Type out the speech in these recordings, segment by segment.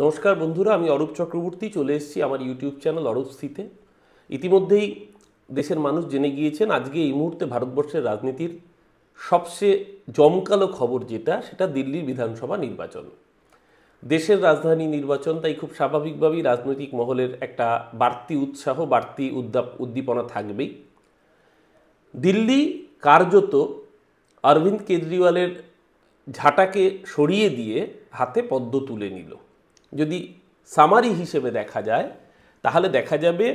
নমস্কার বন্ধুরা, আমি অরূপ চক্রবর্তী চলে এসেছি আমার ইউটিউব চ্যানেল অরূপস্থিতে। ইতিমধ্যেই দেশের মানুষ জেনে গিয়েছেন আজকে এই মুহূর্তে ভারতবর্ষের রাজনীতির সবচেয়ে জমকালো খবর সেটা দিল্লির বিধানসভা নির্বাচন। দেশের রাজধানী নির্বাচন, তাই খুব স্বাভাবিকভাবেই রাজনৈতিক মহলের একটা বাড়তি উৎসাহ, বাড়তি উদ্দীপনা থাকবেই। দিল্লি কার্যত অরবিন্দ কেজরিওয়ালের ঝাঁটাকে সরিয়ে দিয়ে হাতে পদ্ম তুলে নিল। যদি সামারি হিসেবে দেখা যায় তাহলে দেখা যাবে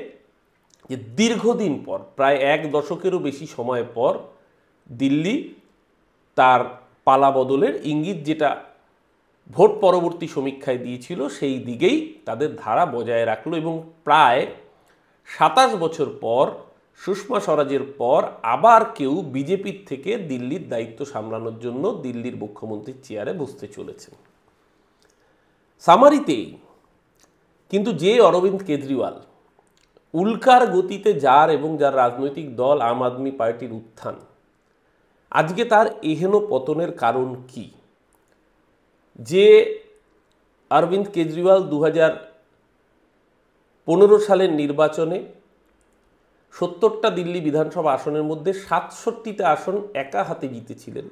যে দীর্ঘদিন পর, প্রায় এক দশকেরও বেশি সময় পর, দিল্লি তার পালা বদলের ইঙ্গিত যেটা ভোট পরবর্তী সমীক্ষায় দিয়েছিল সেই দিকেই তাদের ধারা বজায় রাখলো এবং প্রায় ২৭ বছর পর, সুষমা স্বরাজের পর আবার কেউ বিজেপির থেকে দিল্লির দায়িত্ব সামলানোর জন্য দিল্লির মুখ্যমন্ত্রীর চেয়ারে বসতে চলেছেন। সামারিতেই কিন্তু যে অরবিন্দ কেজরিওয়াল, উল্কার গতিতে যার এবং যার রাজনৈতিক দল আম আদমি পার্টির উত্থান, আজকে তার এহেন পতনের কারণ কি? যে অরবিন্দ কেজরিওয়াল 2015 সালের নির্বাচনে 70টা দিল্লি বিধানসভা আসনের মধ্যে 67টা আসন একা হাতে জিতেছিলেন,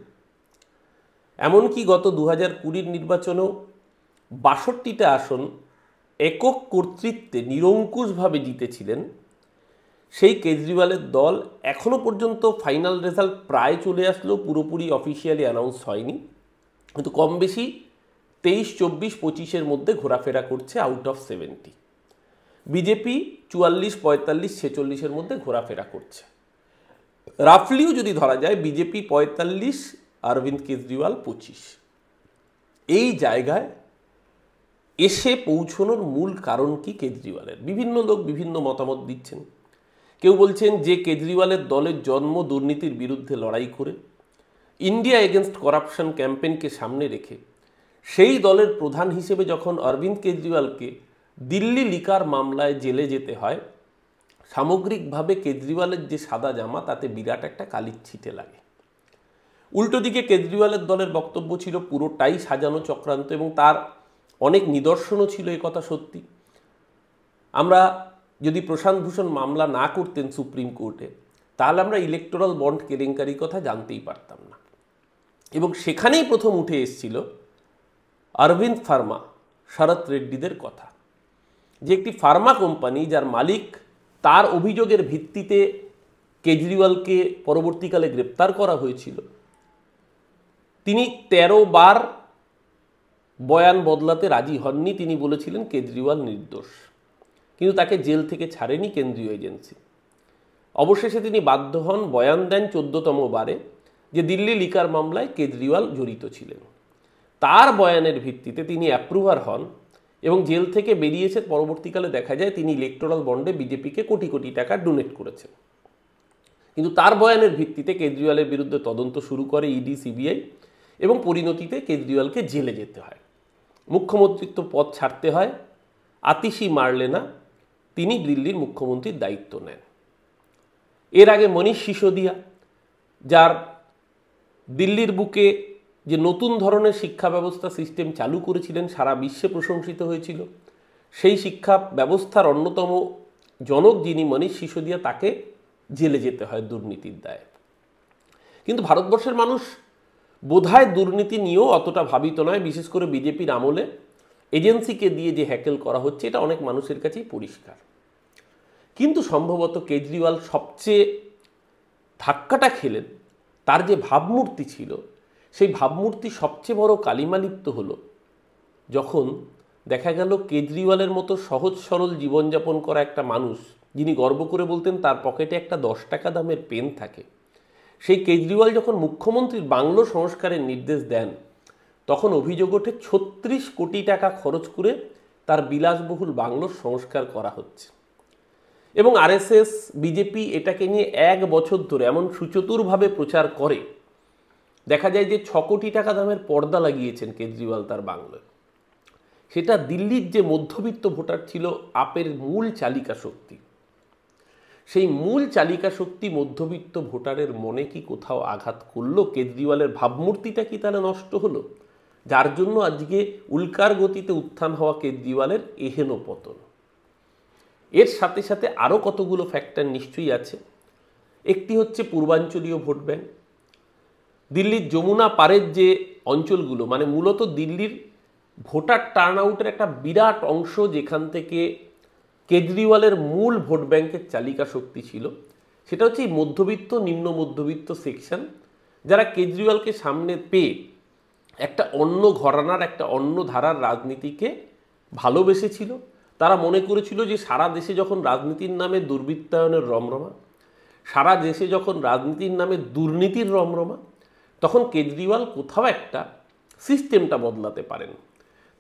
এমনকি গত 2020 নির্বাচনেও 62টা আসন একক কর্তৃত্বে নিরঙ্কুশভাবে জিতেছিলেন, সেই কেজরিওয়ালের দল এখনও পর্যন্ত ফাইনাল রেজাল্ট প্রায় চলে আসলেও পুরোপুরি অফিসিয়ালি অ্যানাউন্স হয়নি, কিন্তু কম বেশি 23, 24, 25-এর মধ্যে ঘোরাফেরা করছে আউট অফ 70। বিজেপি 44, 45, 46-এর মধ্যে ঘোরাফেরা করছে। রাফলিও যদি ধরা যায় বিজেপি 45, অরবিন্দ কেজরিওয়াল 25। এই জায়গায় এসে পৌঁছনোর মূল কারণ কি কেজরিওয়ালের? বিভিন্ন লোক বিভিন্ন মতামত দিচ্ছেন। কেউ বলছেন যে কেজরিওয়ালের দলের জন্ম দুর্নীতির বিরুদ্ধে লড়াই করে, ইন্ডিয়া এগেনস্ট করাপশন ক্যাম্পেইনকে সামনে রেখে সেই দলের প্রধান হিসেবে যখন অরবিন্দ কেজরিওয়ালকে দিল্লি লিকার মামলায় জেলে যেতে হয়, সামগ্রিকভাবে কেজরিওয়ালের যে সাদা জামা তাতে বিরাট একটা কালির ছিটে লাগে। উল্টো দিকে কেজরিওয়ালের দলের বক্তব্য ছিল পুরোটাই সাজানো চক্রান্ত এবং তার অনেক নিদর্শনও ছিল, এ কথা সত্যি। আমরা যদি প্রশান্ত ভূষণ মামলা না করতেন সুপ্রিম কোর্টে, তাহলে আমরা ইলেকটোরাল বন্ড কেলেঙ্কারির কথা জানতেই পারতাম না। এবং সেখানেই প্রথম উঠে এসেছিল অরবিন্দ ফার্মা, শরৎ রেড্ডিদের কথা, যে একটি ফার্মা কোম্পানি যার মালিক, তার অভিযোগের ভিত্তিতে কেজরিওয়ালকে পরবর্তীকালে গ্রেপ্তার করা হয়েছিল। তিনি 13 বার বয়ান বদলাতে রাজি হননি। তিনি বলেছিলেন কেজরিওয়াল নির্দোষ, কিন্তু তাকে জেল থেকে ছাড়েনি কেন্দ্রীয় এজেন্সি। অবশেষে তিনি বাধ্য হন, বয়ান দেন 14তম বারে যে দিল্লি লিকার মামলায় কেজরিওয়াল জড়িত ছিলেন। তার বয়ানের ভিত্তিতে তিনি অ্যাপ্রুভার হন এবং জেল থেকে বেরিয়েছে। পরবর্তীকালে দেখা যায় তিনি ইলেকটোরাল বন্ডে বিজেপিকে কোটি কোটি টাকা ডোনেট করেছেন। কিন্তু তার বয়ানের ভিত্তিতে কেজরিওয়ালের বিরুদ্ধে তদন্ত শুরু করে ইডি, সিবিআই এবং পরিণতিতে কেজরিওয়ালকে জেলে যেতে হয়, মুখ্যমন্ত্রিত্ব পদ ছাড়তে হয়। আতিশি মারলে না, তিনি দিল্লির মুখ্যমন্ত্রীর দায়িত্ব নেন। এর আগে মনীষ সিসোদিয়া, যার দিল্লির বুকে যে নতুন ধরনের শিক্ষা ব্যবস্থা সিস্টেম চালু করেছিলেন, সারা বিশ্বে প্রশংসিত হয়েছিল, সেই শিক্ষা ব্যবস্থার অন্যতম জনক যিনি মনীষ সিসোদিয়া, তাকে জেলে যেতে হয় দুর্নীতির দায়ে। কিন্তু ভারতবর্ষের মানুষ বোধহয় দুর্নীতি নিয়েও অতটা ভাবিত নয়। বিশেষ করে বিজেপির আমলে এজেন্সিকে দিয়ে যে হ্যাকেল করা হচ্ছে, এটা অনেক মানুষের কাছেই পরিষ্কার। কিন্তু সম্ভবত কেজরিওয়াল সবচেয়ে ধাক্কাটা খেলেন, তার যে ভাবমূর্তি ছিল, সেই ভাবমূর্তি সবচেয়ে বড় কালিমালিপ্ত হলো যখন দেখা গেল কেজরিওয়ালের মতো সহজ সরল জীবনযাপন করা একটা মানুষ, যিনি গর্ব করে বলতেন তার পকেটে একটা 10 টাকা দামের পেন থাকে, সেই কেজরিওয়াল যখন মুখ্যমন্ত্রীর বাংলো সংস্কারের নির্দেশ দেন, তখন অভিযোগ ওঠে 36 কোটি টাকা খরচ করে তার বিলাসবহুল বাংলোর সংস্কার করা হচ্ছে। এবং আরএসএস, বিজেপি এটাকে নিয়ে 1 বছর ধরে এমন সুচতুরভাবে প্রচার করে, দেখা যায় যে 6 কোটি টাকা দামের পর্দা লাগিয়েছেন কেজরিওয়াল তার বাংলোয়। সেটা দিল্লির যে মধ্যবিত্ত ভোটার ছিল, আপের মূল চালিকা শক্তি, সেই মূল চালিকা শক্তি মধ্যবিত্ত ভোটারের মনে কি কোথাও আঘাত করলো? কেজরিওয়ালের ভাবমূর্তিটা কি তাহলে নষ্ট হলো? যার জন্য আজকে উল্কার গতিতে উত্থান হওয়া কেজরিওয়ালের এহেন পতন। এর সাথে সাথে আরও কতগুলো ফ্যাক্টর নিশ্চয়ই আছে। একটি হচ্ছে পূর্বাঞ্চলীয় ভোট ব্যাংক। দিল্লির যমুনা পারের যে অঞ্চলগুলো, মানে মূলত দিল্লির ভোটার টার্ন আউটের একটা বিরাট অংশ যেখান থেকে কেজরিওয়ালের মূল ভোট ব্যাংকের চালিকা শক্তি ছিল, সেটা হচ্ছে এই মধ্যবিত্ত নিম্ন মধ্যবিত্ত সেকশন, যারা কেজরিওয়ালকে সামনে পেয়ে একটা অন্য ঘরানার একটা অন্য ধারার রাজনীতিকে ভালোবেসেছিল। তারা মনে করেছিল যে সারা দেশে যখন রাজনীতির নামে দুর্বৃত্তায়নের রমরমা, সারা দেশে যখন রাজনীতির নামে দুর্নীতির রমরমা, তখন কেজরিওয়াল কোথাও একটা সিস্টেমটা বদলাতে পারেন।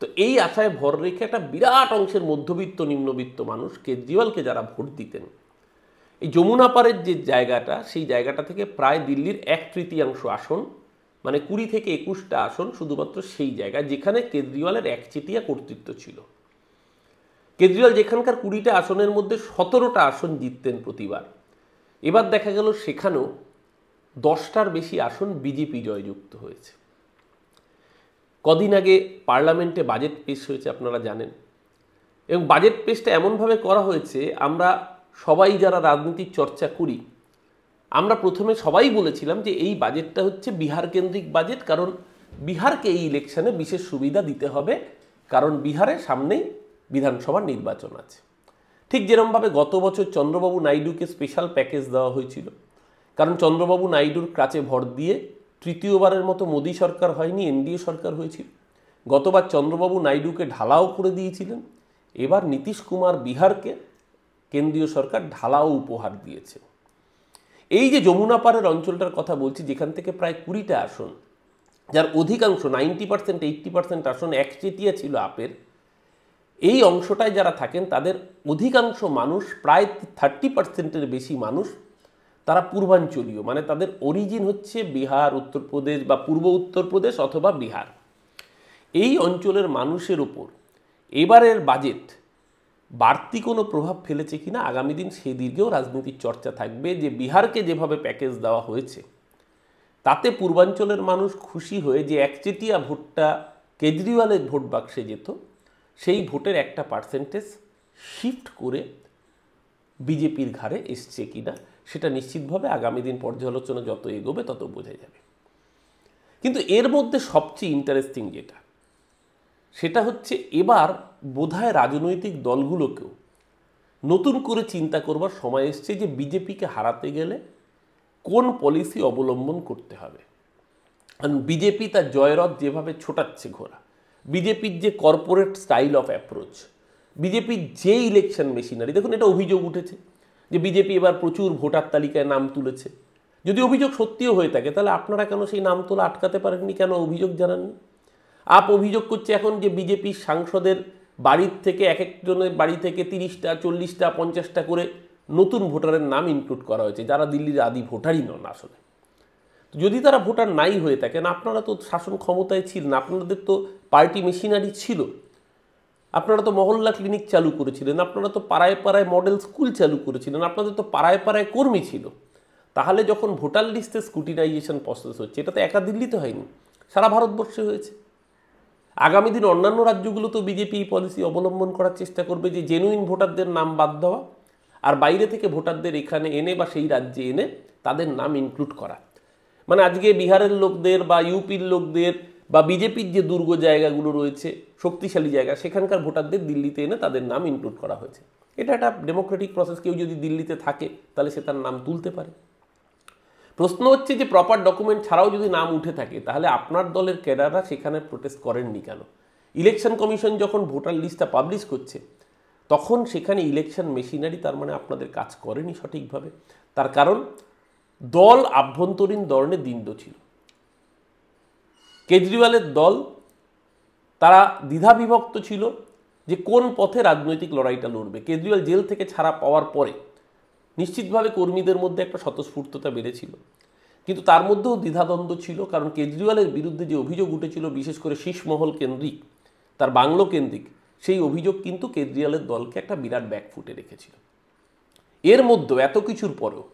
তো এই আশায় ভর রেখে একটা বিরাট অংশের মধ্যবিত্ত নিম্নবিত্ত মানুষ কেজরিওয়ালকে যারা ভোট দিতেন, এই যমুনা পারের যে জায়গাটা, সেই জায়গাটা থেকে প্রায় দিল্লির 1/3 আসন, মানে 20 থেকে 21টা আসন শুধুমাত্র সেই জায়গায় যেখানে কেজরিওয়ালের একচেটিয়া কর্তৃত্ব ছিল। কেজরিওয়াল যেখানকার 20টা আসনের মধ্যে 17টা আসন জিততেন প্রতিবার, এবার দেখা গেল সেখানেও 10টার বেশি আসন বিজেপি জয়যুক্ত হয়েছে। কদিন আগে পার্লামেন্টে বাজেট পেশ হয়েছে, আপনারা জানেন, এবং বাজেট পেশটা এমনভাবে করা হয়েছে, আমরা সবাই যারা রাজনীতির চর্চা করি, আমরা প্রথমে সবাই বলেছিলাম যে এই বাজেটটা হচ্ছে বিহার কেন্দ্রিক বাজেট, কারণ বিহারকে এই ইলেকশনে বিশেষ সুবিধা দিতে হবে, কারণ বিহারে সামনেই বিধানসভা নির্বাচন আছে। ঠিক যেরকমভাবে গত বছর চন্দ্রবাবু নাইডুকে স্পেশাল প্যাকেজ দেওয়া হয়েছিল, কারণ চন্দ্রবাবু নাইডুর কাছে ভর দিয়ে তৃতীয়বারের মতো মোদী সরকার হয়নি, এনডিএ সরকার হয়েছিল। গতবার চন্দ্রবাবু নাইডুকে ঢালাও করে দিয়েছিলেন, এবার নীতিশ কুমার বিহারকে কেন্দ্রীয় সরকার ঢালাও উপহার দিয়েছে। এই যে যমুনা পারের অঞ্চলটার কথা বলছি, যেখান থেকে প্রায় 20টা আসন, যার অধিকাংশ 90% 80% আসন একচেটিয়া ছিল আপের, এই অংশটায় যারা থাকেন তাদের অধিকাংশ মানুষ, প্রায় 30%-এর বেশি মানুষ, তারা পূর্বাঞ্চলীয়, মানে তাদের অরিজিন হচ্ছে বিহার, উত্তরপ্রদেশ বা পূর্ব উত্তরপ্রদেশ অথবা বিহার। এই অঞ্চলের মানুষের ওপর এবারের বাজেট বাড়তি কোনো প্রভাব ফেলেছে কিনা আগামী দিন সেই দিকেও রাজনীতির চর্চা থাকবে। যে বিহারকে যেভাবে প্যাকেজ দেওয়া হয়েছে, তাতে পূর্বাঞ্চলের মানুষ খুশি হয়ে যে একচেটিয়া ভোটটা কেজরিওয়ালের ভোট বাক্সে যেত, সেই ভোটের একটা পার্সেন্টেজ শিফট করে বিজেপির ঘাড়ে এসছে কিনা সেটা নিশ্চিতভাবে আগামী দিন পর্যালোচনা যত এগোবে তত বোঝা যাবে। কিন্তু এর মধ্যে সবচেয়ে ইন্টারেস্টিং যেটা, সেটা হচ্ছে এবার বোধহয় রাজনৈতিক দলগুলোকেও নতুন করে চিন্তা করবার সময় এসছে যে বিজেপিকে হারাতে গেলে কোন পলিসি অবলম্বন করতে হবে। কারণ বিজেপি তার জয়রথ যেভাবে ছোটাচ্ছে ঘোড়া, বিজেপির যে কর্পোরেট স্টাইল অফ অ্যাপ্রোচ, বিজেপির যে ইলেকশন মেশিনারি, দেখুন এটা অভিযোগ উঠেছে যে বিজেপি এবার প্রচুর ভোটার তালিকায় নাম তুলেছে। যদি অভিযোগ সত্যিও হয়ে থাকে, তাহলে আপনারা কেন সেই নাম তোলা আটকাতে পারেননি, কেন অভিযোগ জানাননি? আপ অভিযোগ করছে এখন যে বিজেপির সাংসদের বাড়ির থেকে এক একজনের বাড়ি থেকে 30টা 40টা 50টা করে নতুন ভোটারের নাম ইনক্লুড করা হয়েছে, যারা দিল্লির আদি ভোটারই নন আসলে। যদি তারা ভোটার নাই হয়ে থাকেন, আপনারা তো শাসন ক্ষমতায় ছিলেন, আপনাদের তো পার্টি মেশিনারি ছিল, আপনারা তো মহল্লা ক্লিনিক চালু করেছিলেন, আপনারা তো পাড়ায় পাড়ায় মডেল স্কুল চালু করেছিলেন, আপনাদের তো পাড়ায় পাড়ায় কর্মী ছিল। তাহলে যখন ভোটার লিস্টে স্ক্রুটিনাইজেশন প্রসেস হচ্ছে, এটা তো একা দিল্লিতে হয়নি, সারা ভারতবর্ষে হয়েছে। আগামী দিন অন্যান্য রাজ্যগুলো তো বিজেপি এই পলিসি অবলম্বন করার চেষ্টা করবে যে জেনুইন ভোটারদের নাম বাদ দেওয়া, আর বাইরে থেকে ভোটারদের এখানে এনে বা সেই রাজ্যে এনে তাদের নাম ইনক্লুড করা। মানে আজকে বিহারের লোকদের বা ইউপির লোকদের বা বিজেপির যে দুর্গ জায়গাগুলো রয়েছে, শক্তিশালী জায়গা, সেখানকার ভোটারদের দিল্লিতে এনে তাদের নাম ইনক্লুড করা হয়েছে। এটা একটা ডেমোক্রেটিক প্রসেস, কেউ যদি দিল্লিতে থাকে তাহলে সে তার নাম তুলতে পারে। প্রশ্ন হচ্ছে যে প্রপার ডকুমেন্ট ছাড়াও যদি নাম উঠে থাকে, তাহলে আপনার দলের ক্যাডাররা সেখানে প্রোটেস্ট করেননি কেন? ইলেকশন কমিশন যখন ভোটার লিস্টটা পাবলিশ করছে, তখন সেখানে ইলেকশন মেশিনারি তার মানে আপনাদের কাজ করেনি সঠিকভাবে। তার কারণ দল আভ্যন্তরীণ ধরনের দ্বন্দ্ব ছিল। কেজরিওয়ালের দল তারা দ্বিধাবিভক্ত ছিল যে কোন পথে রাজনৈতিক লড়াইটা লড়বে। কেজরিওয়াল জেল থেকে ছাড়া পাওয়ার পরে নিশ্চিতভাবে কর্মীদের মধ্যে একটা স্বতঃস্ফূর্ততা বেড়েছিল, কিন্তু তার মধ্যেও দ্বিধাদ্বন্দ্ব ছিল, কারণ কেজরিওয়ালের বিরুদ্ধে যে অভিযোগ উঠেছিল, বিশেষ করে শীষমহল কেন্দ্রিক, তার বাংলো কেন্দ্রিক, সেই অভিযোগ কিন্তু কেজরিওয়ালের দলকে একটা বিরাট ব্যাকফুটে রেখেছিল। এর মধ্যে এত কিছুর পরেও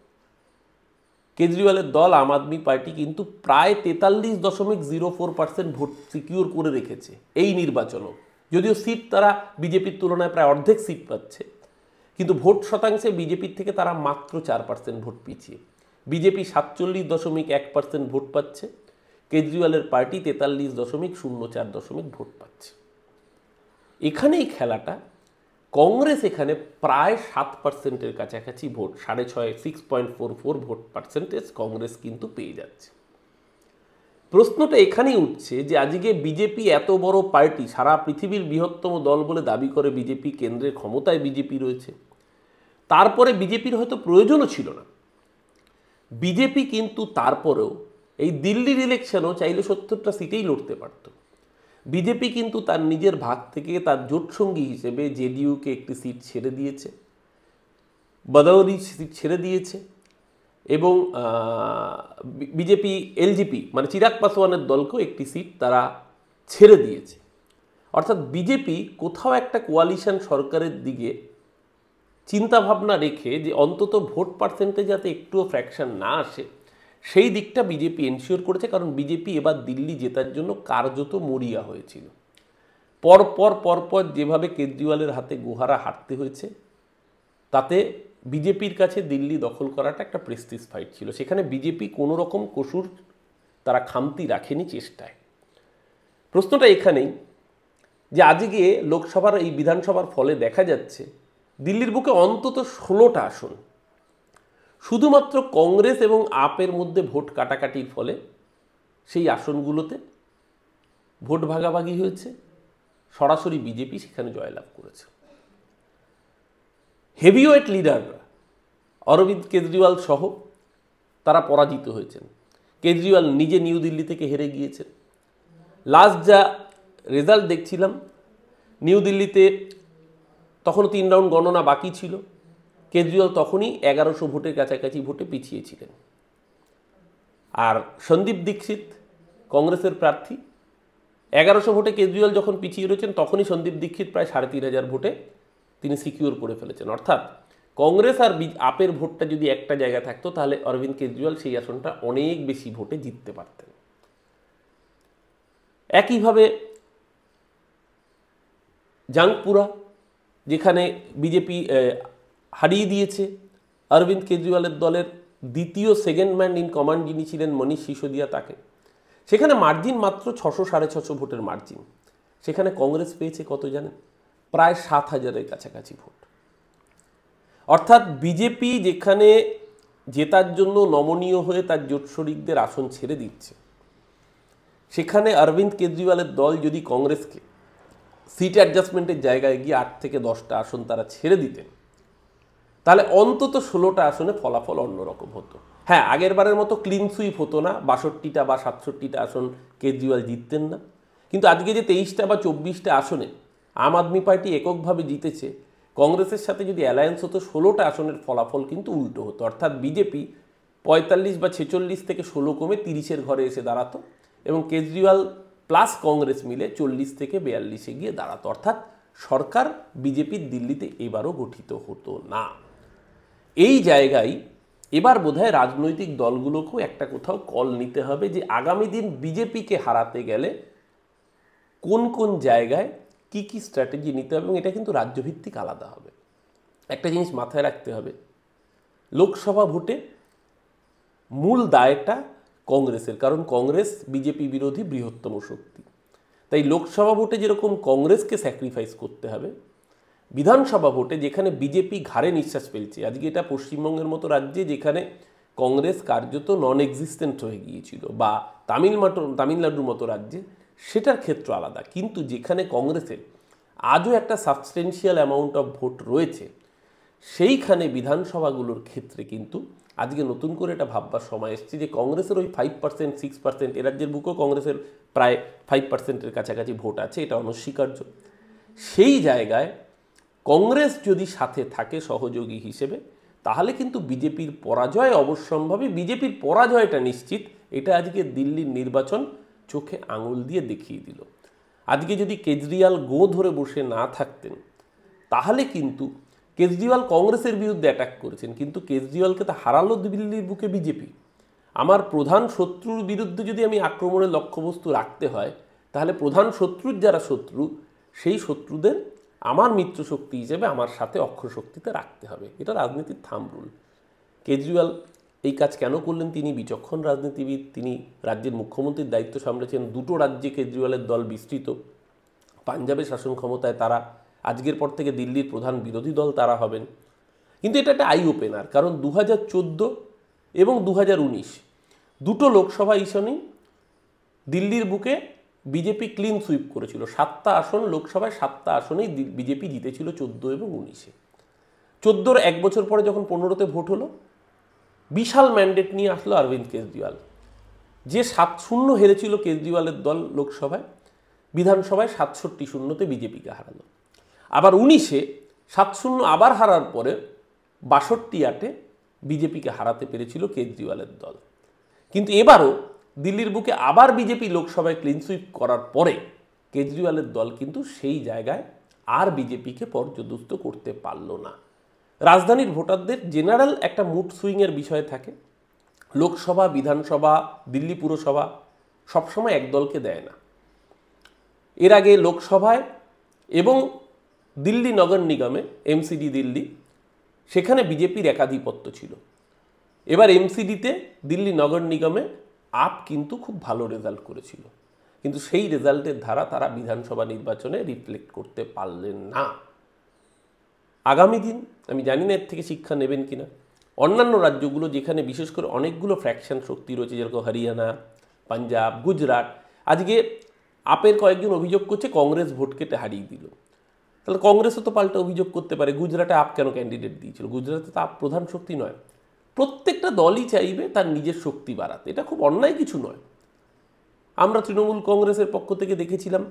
কেজরিওয়ালের দল আম আদমি পার্টি কিন্তু প্রায় 43.04% ভোট সিকিউর করে রেখেছে এই নির্বাচনও। যদিও সিট তারা বিজেপির তুলনায় প্রায় অর্ধেক সিট পাচ্ছে, কিন্তু ভোট শতাংশে বিজেপির থেকে তারা মাত্র 4% ভোট পিছিয়ে। বিজেপি 47.1% ভোট পাচ্ছে, কেজরিওয়ালের পার্টি 43.04% ভোট পাচ্ছে। এখানেই খেলাটা, কংগ্রেস এখানে প্রায় 7%-এর কাছাকাছি ভোট, 6.5, 6.44 ভোট পার্সেন্টেজ কংগ্রেস কিন্তু পেয়ে যাচ্ছে। প্রশ্নটা এখানেই উঠছে যে আজকে বিজেপি এত বড় পার্টি, সারা পৃথিবীর বৃহত্তম দল বলে দাবি করে বিজেপি, কেন্দ্রের ক্ষমতায় বিজেপি রয়েছে, তারপরে বিজেপির হয়তো প্রয়োজনও ছিল না। বিজেপি কিন্তু তারপরেও এই দিল্লির ইলেকশনও চাইলে 70টা সিটেই লড়তে পারত। বিজেপি কিন্তু তার নিজের ভাগ থেকে তার জোটসঙ্গী হিসেবে জেডিইউকে একটি সিট ছেড়ে দিয়েছে, বদৌরি সিট ছেড়ে দিয়েছে, এবং বিজেপি এলজেপি মানে চিরাগ পাসওয়ানের দলকেও একটি সিট তারা ছেড়ে দিয়েছে। অর্থাৎ বিজেপি কোথাও একটা কোয়ালিশন সরকারের দিকে চিন্তাভাবনা রেখে যে অন্তত ভোট পার্সেন্টেজ যাতে একটুও ফ্র্যাকশন না আসে, সেই দিকটা বিজেপি এনশিওর করেছে। কারণ বিজেপি এবার দিল্লি জেতার জন্য কার্যত মরিয়া হয়েছিল। পরপর যেভাবে কেজরিওয়ালের হাতে গুহারা হারতে হয়েছে, তাতে বিজেপির কাছে দিল্লি দখল করাটা একটা প্রেস্টিজ ফাইট ছিল। সেখানে বিজেপি কোনো রকম কসুর তারা খামতি রাখেনি চেষ্টায়। প্রশ্নটা এখানেই যে আজকে লোকসভার এই বিধানসভার ফলে দেখা যাচ্ছে দিল্লির বুকে অন্তত 16টা আসন শুধুমাত্র কংগ্রেস এবং আপের মধ্যে ভোট কাটাকাটির ফলে সেই আসনগুলোতে ভোট ভাগাভাগি হয়েছে, সরাসরি বিজেপি সেখানে জয়লাভ করেছে। হেভিওয়েট লিডাররা অরবিন্দ কেজরিওয়াল সহ তারা পরাজিত হয়েছেন। কেজরিওয়াল নিজে নিউ দিল্লি থেকে হেরে গিয়েছেন। লাস্ট যা রেজাল্ট দেখছিলাম, নিউ দিল্লিতে তখনও 3 রাউন্ড গণনা বাকি ছিল। কেজরিওয়াল তখনই 1100 ভোটের কাছাকাছি ভোটে পিছিয়েছিলেন। আর সন্দীপ দীক্ষিত কংগ্রেসের প্রার্থী, 1100 ভোটে কেজরিওয়াল যখন পিছিয়ে রয়েছেন তখনই সন্দীপ দীক্ষিত প্রায় 3500 ভোটে তিনি সিকিউর করে ফেলেছেন। অর্থাৎ কংগ্রেস আর আপের ভোটটা যদি একটা জায়গায় থাকতো তাহলে অরবিন্দ কেজরিওয়াল সেই আসনটা অনেক বেশি ভোটে জিততে পারতেন। একইভাবে জাঙ্গপুরা, যেখানে বিজেপি হারিয়ে দিয়েছে অরবিন্দ কেজরিওয়ালের দলের দ্বিতীয় সেকেন্ড ম্যান ইন কমান্ড যিনি ছিলেন মনীষ সিসোদিয়া, তাকে, সেখানে মার্জিন মাত্র 600-650 ভোটের মার্জিন। সেখানে কংগ্রেস পেয়েছে কত জানেন? প্রায় 7000-এর কাছাকাছি ভোট। অর্থাৎ বিজেপি যেখানে জেতার জন্য নমনীয় হয়ে তার জোট শরিকদের আসন ছেড়ে দিচ্ছে, সেখানে অরবিন্দ কেজরিওয়ালের দল যদি কংগ্রেসকে সিট অ্যাডজাস্টমেন্টের জায়গায় গিয়ে 8 থেকে 10টা আসন তারা ছেড়ে দিতেন, তাহলে অন্তত 16টা আসনে ফলাফল অন্যরকম হতো। হ্যাঁ, আগের বারের মতো ক্লিন সুইপ হতো না, 62টা বা 67টা আসন কেজরিওয়াল জিততেন না, কিন্তু আজকে যে 23টা বা 24টা আসনে আম আদমি পার্টি এককভাবে জিতেছে, কংগ্রেসের সাথে যদি অ্যালায়েন্স হতো 16টা আসনের ফলাফল কিন্তু উল্টো হতো। অর্থাৎ বিজেপি 45 বা 46 থেকে 16 কমে 30-এর ঘরে এসে দাঁড়াতো, এবং কেজরিওয়াল প্লাস কংগ্রেস মিলে 40 থেকে 42-এ গিয়ে দাঁড়াতো। অর্থাৎ সরকার বিজেপির দিল্লিতে এবারও গঠিত হতো না। এই জায়গায় এবার বোধহয় রাজনৈতিক দলগুলোকেও একটা কোথাও কল নিতে হবে যে আগামী দিন বিজেপিকে হারাতে গেলে কোন কোন জায়গায় কি কি স্ট্র্যাটেজি নিতে হবে, এবং এটা কিন্তু রাজ্যভিত্তিক আলাদা হবে। একটা জিনিস মাথায় রাখতে হবে, লোকসভা ভোটে মূল দায়টা কংগ্রেসের, কারণ কংগ্রেস বিজেপি বিরোধী বৃহত্তম শক্তি। তাই লোকসভা ভোটে যেরকম কংগ্রেসকে স্যাক্রিফাইস করতে হবে, বিধানসভা ভোটে যেখানে বিজেপি ঘাড়ে নিঃশ্বাস ফেলছে, আজকে এটা পশ্চিমবঙ্গের মতো রাজ্যে যেখানে কংগ্রেস কার্যত নন এক্সিস্টেন্ট হয়ে গিয়েছিল, বা তামিলনাড়ুর মতো রাজ্যে, সেটার ক্ষেত্র আলাদা। কিন্তু যেখানে কংগ্রেসের আজও একটা সাবস্টেন্সিয়াল অ্যামাউন্ট অফ ভোট রয়েছে, সেইখানে বিধানসভাগুলোর ক্ষেত্রে কিন্তু আজকে নতুন করে এটা ভাববার সময় এসছে যে কংগ্রেসের ওই 5%, 6%, এ রাজ্যের বুকেও কংগ্রেসের প্রায় 5%-এর কাছাকাছি ভোট আছে, এটা অনস্বীকার্য। সেই জায়গায় কংগ্রেস যদি সাথে থাকে সহযোগী হিসেবে, তাহলে কিন্তু বিজেপির পরাজয় অবশ্যম্ভাবী, বিজেপির পরাজয়টা নিশ্চিত। এটা আজকে দিল্লির নির্বাচন চোখে আঙুল দিয়ে দেখিয়ে দিল। আজকে যদি কেজরিওয়াল গো ধরে বসে না থাকতেন, তাহলে কিন্তু কেজরিওয়াল কংগ্রেসের বিরুদ্ধে অ্যাটাক করেছেন, কিন্তু কেজরিওয়ালকে তো হারালো দিল্লির বুকে বিজেপি। আমার প্রধান শত্রুর বিরুদ্ধে যদি আমি আক্রমণের লক্ষ্যবস্তু রাখতে হয়, তাহলে প্রধান শত্রুর যারা শত্রু, সেই শত্রুদের আমার মিত্র শক্তি হিসেবে আমার সাথে অক্ষশক্তিতে রাখতে হবে। এটা রাজনীতির থাম্ব রুল। কেজরিওয়াল এই কাজ কেন করলেন? তিনি বিচক্ষণ রাজনীতিবিদ, তিনি রাজ্যের মুখ্যমন্ত্রীর দায়িত্ব সামলেছেন। দুটো রাজ্যে কেজরিওয়ালের দল বিস্তৃত, পাঞ্জাবে শাসন ক্ষমতায় তারা, আজকের পর থেকে দিল্লির প্রধান বিরোধী দল তারা হবেন। কিন্তু এটা একটা আই ওপেনার, কারণ 2014 এবং 2019 দুটো লোকসভা ইলেকশনেই দিল্লির বুকে বিজেপি ক্লিন সুইপ করেছিল। 7টা আসন লোকসভায়, 7টা আসনেই বিজেপি জিতেছিল 14 এবং 19-এ। 14-র এক বছর পরে যখন 15-তে ভোট হলো, বিশাল ম্যান্ডেট নিয়ে আসলো অরবিন্দ কেজরিওয়াল। যে 7-0 হেরেছিল কেজরিওয়ালের দল লোকসভায়, বিধানসভায় 67-0-তে বিজেপিকে হারালো। আবার 19-এ 7-0 আবার হারার পরে 62-8-এ বিজেপিকে হারাতে পেরেছিল কেজরিওয়ালের দল। কিন্তু এবারও দিল্লির বুকে আবার বিজেপি লোকসভায় ক্লিন সুইপ করার পরে কেজরিওয়ালের দল কিন্তু সেই জায়গায় আর বিজেপিকে পর্যদস্ত করতে পারল না। রাজধানীর ভোটারদের জেনারেল একটা মুড সুইংয়ের বিষয় থাকে। লোকসভা, বিধানসভা, দিল্লি পুরসভা সবসময় এক দলকে দেয় না। এর আগে লোকসভায় এবং দিল্লি নগর নিগমে, এমসিডি দিল্লি, সেখানে বিজেপির একাধিপত্য ছিল। এবার এমসিডিতে, দিল্লি নগর নিগমে আপ কিন্তু খুব ভালো রেজাল্ট করেছিল, কিন্তু সেই রেজাল্টের ধারা তারা বিধানসভা নির্বাচনে রিফ্লেক্ট করতে পারলেন না। আগামী দিন আমি জানি না এর থেকে শিক্ষা নেবেন কিনা। অন্যান্য রাজ্যগুলো যেখানে বিশেষ করে অনেকগুলো ফ্র্যাকশন শক্তি রয়েছে, যেরকম হরিয়ানা, পাঞ্জাব, গুজরাট, আজকে আপের কয়েকজন অভিযোগ করছে কংগ্রেস ভোট কেটে হারিয়ে দিল। তাহলে কংগ্রেসও তো পাল্টা অভিযোগ করতে পারে গুজরাটে আপ কেন ক্যান্ডিডেট দিয়েছিল। গুজরাটে তো আপ প্রধান শক্তি নয়। প্রত্যেকটা দলই চাইবে তার নিজের শক্তি বাড়াতে, এটা খুব অন্যায় কিছু নয়। আমরা তৃণমূল কংগ্রেসের পক্ষ থেকে দেখেছিলাম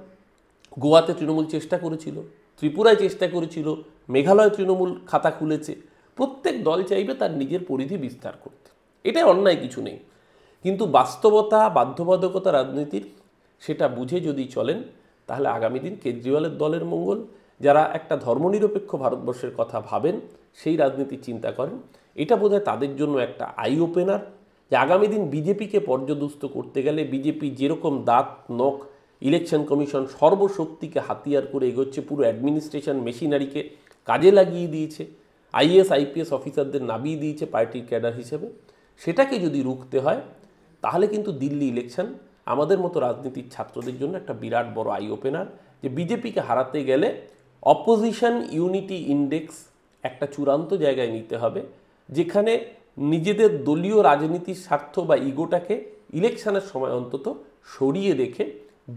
গোয়াতে তৃণমূল চেষ্টা করেছিল, ত্রিপুরায় চেষ্টা করেছিল, মেঘালয় তৃণমূল খাতা খুলেছে। প্রত্যেক দল চাইবে তার নিজের পরিধি বিস্তার করতে, এটাই অন্যায় কিছু নেই। কিন্তু বাস্তবতা, বাধ্যবাধকতা রাজনীতির, সেটা বুঝে যদি চলেন তাহলে আগামী দিন কেজরিওয়ালের দলের মঙ্গল, যারা একটা ধর্মনিরপেক্ষ ভারতবর্ষের কথা ভাবেন, সেই রাজনীতির চিন্তা করেন, এটা বোধহয় তাদের জন্য একটা আই ওপেনার। যে আগামী দিন বিজেপিকে পর্যদস্ত করতে গেলে বিজেপি যেরকম দাঁত নখ, ইলেকশন কমিশন সর্বশক্তিকে হাতিয়ার করে এগোচ্ছে, পুরো অ্যাডমিনিস্ট্রেশন মেশিনারিকে কাজে লাগিয়ে দিয়েছে, আইএএস আইপিএস অফিসারদের নামিয়ে দিয়েছে পার্টির ক্যাডার হিসেবে, সেটাকে যদি রুখতে হয় তাহলে কিন্তু দিল্লি ইলেকশন আমাদের মতো রাজনীতির ছাত্রদের জন্য একটা বিরাট বড় আই ওপেনার। যে বিজেপিকে হারাতে গেলে অপোজিশন ইউনিটি ইন্ডেক্স একটা চূড়ান্ত জায়গায় নিতে হবে, যেখানে নিজেদের দলীয় রাজনীতির স্বার্থ বা ইগোটাকে ইলেকশনের সময় অন্তত সরিয়ে রেখে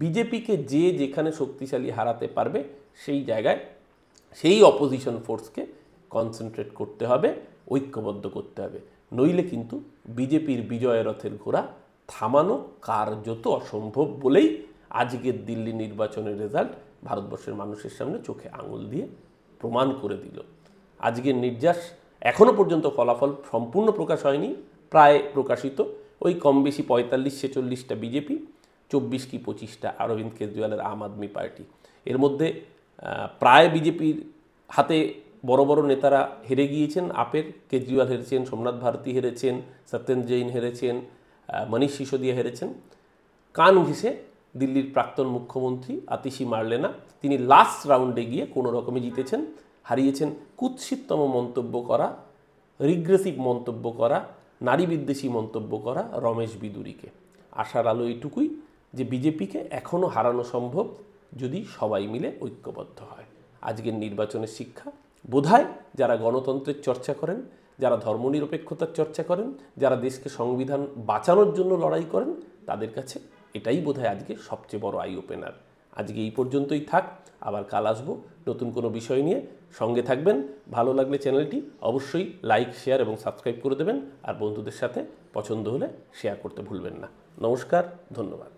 বিজেপিকে যে যেখানে শক্তিশালী হারাতে পারবে সেই জায়গায় সেই অপোজিশন ফোর্সকে কনসেন্ট্রেট করতে হবে, ঐক্যবদ্ধ করতে হবে। নইলে কিন্তু বিজেপির বিজয় রথের ঘোড়া থামানো কার্যত অসম্ভব বলেই আজকের দিল্লি নির্বাচনের রেজাল্ট ভারতবর্ষের মানুষের সামনে চোখে আঙুল দিয়ে প্রমাণ করে দিল। আজকের নির্যাস এখনও পর্যন্ত ফলাফল সম্পূর্ণ প্রকাশ হয়নি, প্রায় প্রকাশিত। ওই কম বেশি 45-46টা বিজেপি, 24 কি 25টা অরবিন্দ কেজরিওয়ালের আম আদমি পার্টি। এর মধ্যে প্রায় বিজেপির হাতে বড় বড় নেতারা হেরে গিয়েছেন। আপের কেজরিওয়াল হেরেছেন, সোমনাথ ভারতী হেরেছেন, সত্যেন জৈন হেরেছেন, মনীষ সিসোদিয়া হেরেছেন। কান ঘেঁষে দিল্লির প্রাক্তন মুখ্যমন্ত্রী আতিশি মার্লেনা, তিনি লাস্ট রাউন্ডে গিয়ে কোনো রকমে জিতেছেন। হারিয়েছেন কুৎসিততম মন্তব্য করা, রিগ্রেসিভ মন্তব্য করা, নারী বিদ্বেষী মন্তব্য করা রমেশ বিদুরীকে। আশার আলো এইটুকুই যে বিজেপিকে এখনও হারানো সম্ভব যদি সবাই মিলে ঐক্যবদ্ধ হয়। আজকের নির্বাচনের শিক্ষা বোধহয় যারা গণতন্ত্রের চর্চা করেন, যারা ধর্মনিরপেক্ষতার চর্চা করেন, যারা দেশকে সংবিধান বাঁচানোর জন্য লড়াই করেন, তাদের কাছে এটাই বোধহয় আজকে সবচেয়ে বড় আই ওপেনার। আজকে এই পর্যন্তই থাক, আবার কাল আসবো নতুন কোনো বিষয় নিয়ে। সঙ্গে থাকবেন। ভালো লাগলে চ্যানেলটি অবশ্যই লাইক, শেয়ার এবং সাবস্ক্রাইব করে দেবেন। আর বন্ধুদের সাথে পছন্দ হলে শেয়ার করতে ভুলবেন না। নমস্কার, ধন্যবাদ।